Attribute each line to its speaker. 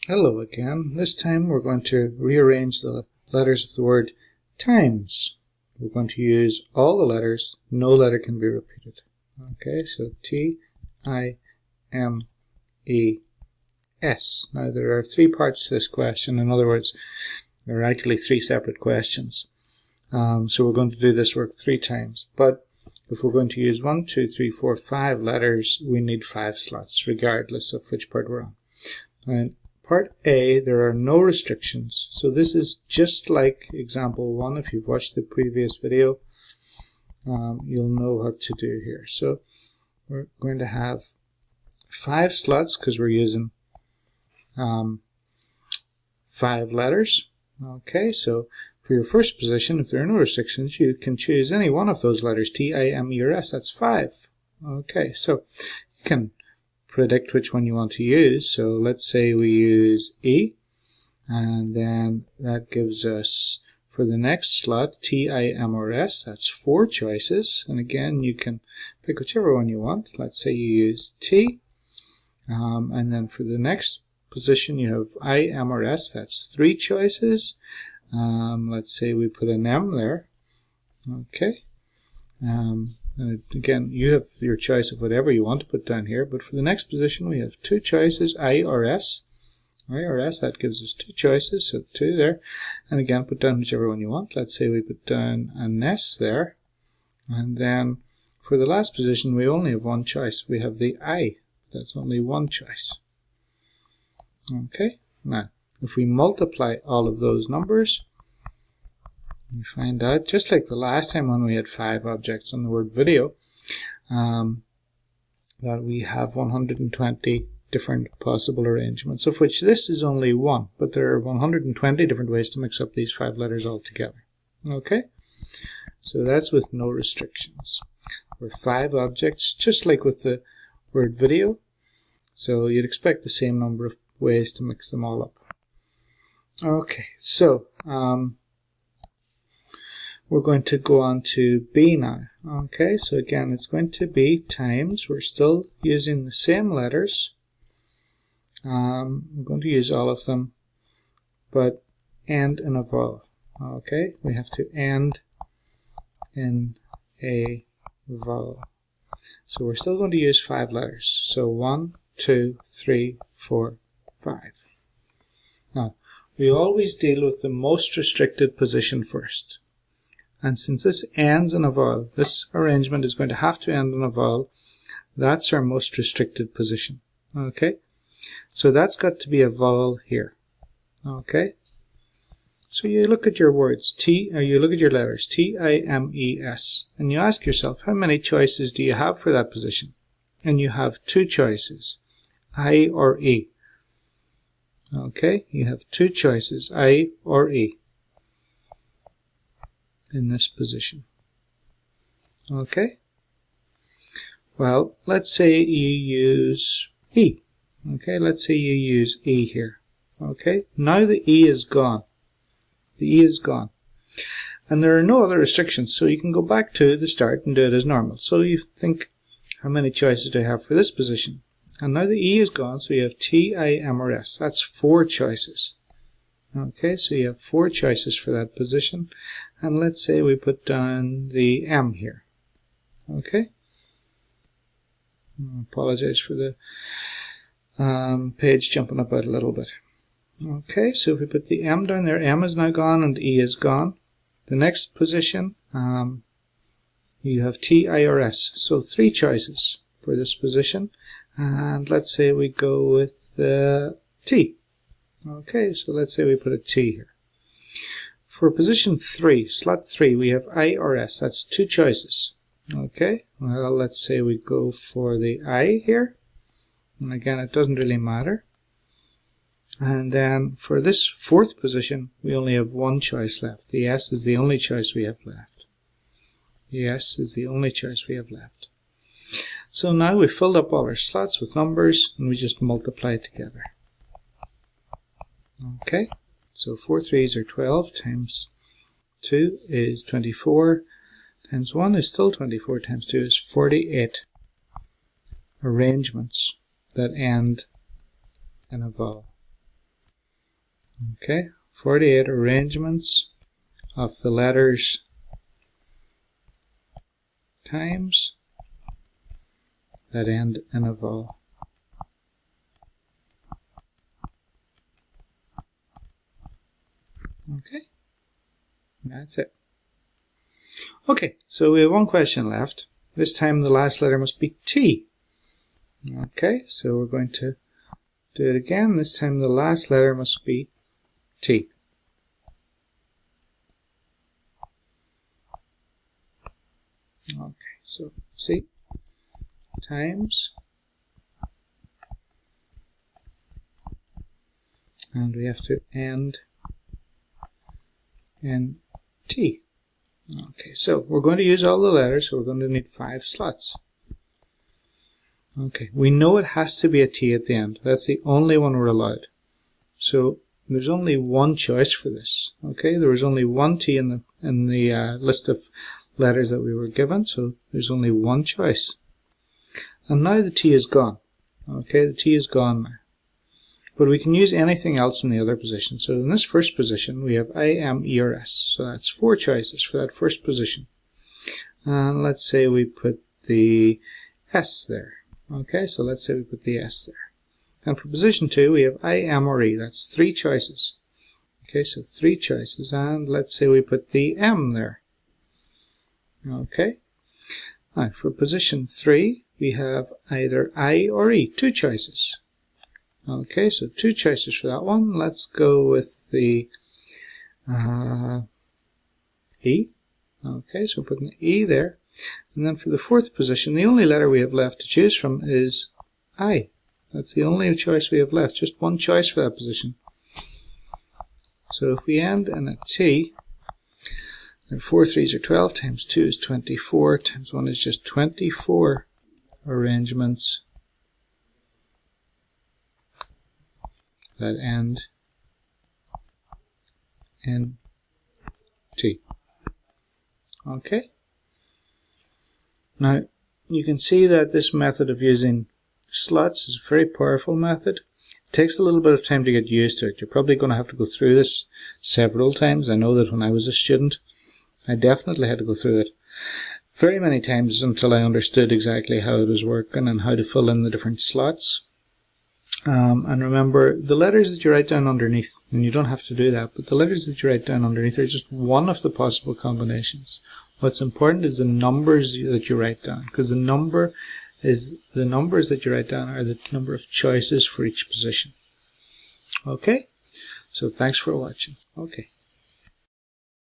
Speaker 1: Hello again. This time we're going to rearrange the letters of the word times. We're going to use all the letters. No letter can be repeated. Okay, so T-I-M-E-S. Now there are three parts to this question. In other words, there are actually three separate questions. So we're going to do this work 3 times. But if we're going to use 1, 2, 3, 4, 5 letters, we need 5 slots, regardless of which part we're on. And Part A, there are no restrictions. So this is just like example 1. If you've watched the previous video, you'll know what to do here. So we're going to have 5 slots because we're using 5 letters. Okay, so for your first position, if there are no restrictions, you can choose any one of those letters, T, I, M, E, or S. That's 5. Okay, so you can predict which one you want to use. So let's say we use E, and then that gives us, for the next slot, T, I, M, or S. That's 4 choices, and again you can pick whichever one you want. Let's say you use T, and then for the next position you have I, M, or S. That's 3 choices. Let's say we put an M there. Okay. And again, you have your choice of whatever you want to put down here, but for the next position we have 2 choices, I or S. I or S, that gives us 2 choices, so 2 there. And again, put down whichever one you want. Let's say we put down an S there. And then for the last position we only have 1 choice. We have the I. That's only 1 choice. Okay, now if we multiply all of those numbers, we find out, just like the last time when we had 5 objects on the word video, that we have 120 different possible arrangements, of which this is only 1, but there are 120 different ways to mix up these 5 letters altogether. Okay, so that's with no restrictions. We're 5 objects, just like with the word video, so you'd expect the same number of ways to mix them all up. Okay, so we're going to go on to B now. Okay, so again it's going to be times. We're still using the same letters. I'm going to use all of them, but end in a vowel. Okay, we have to end in a vowel. So we're still going to use 5 letters. So 1, 2, 3, 4, 5. Now, we always deal with the most restricted position first. And since this ends in a vowel, this arrangement is going to have to end in a vowel. That's our most restricted position. Okay? So that's got to be a vowel here. Okay? So you look at your words, you look at your letters, T-I-M-E-S, and you ask yourself, how many choices do you have for that position? And you have 2 choices, I or E. Okay? You have 2 choices, I or E, in this position. Okay? Well, let's say you use E. Okay, let's say you use E here. Okay, now the E is gone. The E is gone. And there are no other restrictions, so you can go back to the start and do it as normal. So you think, how many choices do I have for this position? And now the E is gone, so you have T, I, M, or S. That's 4 choices. Okay, so you have 4 choices for that position. And let's say we put down the M here. Okay? I apologize for the page jumping about a little bit. Okay, so if we put the M down there, M is now gone and E is gone. The next position, you have T, I, or S. So 3 choices for this position. And let's say we go with T. Okay, so let's say we put a T here. For position 3, slot 3, we have I or S. That's 2 choices. Okay, well, let's say we go for the I here. And again, it doesn't really matter. And then for this 4th position, we only have 1 choice left. The S is the only choice we have left. The S is the only choice we have left. So now we've filled up all our slots with numbers, and we just multiply together. Okay, so 4 3s are 12, times 2 is 24, times 1 is still 24, times 2 is 48 arrangements that end in a vowel. Okay, 48 arrangements of the letters times that end in a vowel. Okay, that's it. Okay, so we have one question left. This time the last letter must be T. Okay, so we're going to do it again. This time the last letter must be T. Okay, so see, times, and we have to end in T. Okay, so we're going to use all the letters, so we're going to need 5 slots. Okay, we know it has to be a T at the end. That's the only one we're allowed. So there's only one choice for this. Okay, there was only one T in the list of letters that we were given, so there's only one choice. And now the T is gone. Okay, the T is gone now. But we can use anything else in the other position. So in this first position, we have I, M, E, or S. So that's 4 choices for that first position. And let's say we put the S there. Okay, so let's say we put the S there. And for position 2, we have I, M, or E. That's 3 choices. Okay, so 3 choices. And let's say we put the M there. Okay. Now, for position 3, we have either I or E. 2 choices. Okay, so 2 choices for that one. Let's go with the E. Okay, so we're putting the E there. And then for the 4th position, the only letter we have left to choose from is I. That's the only choice we have left. Just one choice for that position. So if we end in a T, then 4 3s are 12, times 2 is 24, times 1 is just 24 arrangements that end in T. Okay. Now, you can see that this method of using slots is a very powerful method. It takes a little bit of time to get used to it. You're probably going to have to go through this several times. I know that when I was a student, I definitely had to go through it very many times until I understood exactly how it was working and how to fill in the different slots. And remember, the letters that you write down underneath, and you don't have to do that, but the letters that you write down underneath are just one of the possible combinations. What's important is the numbers that you write down, because the numbers that you write down are the number of choices for each position. Okay? So thanks for watching. Okay.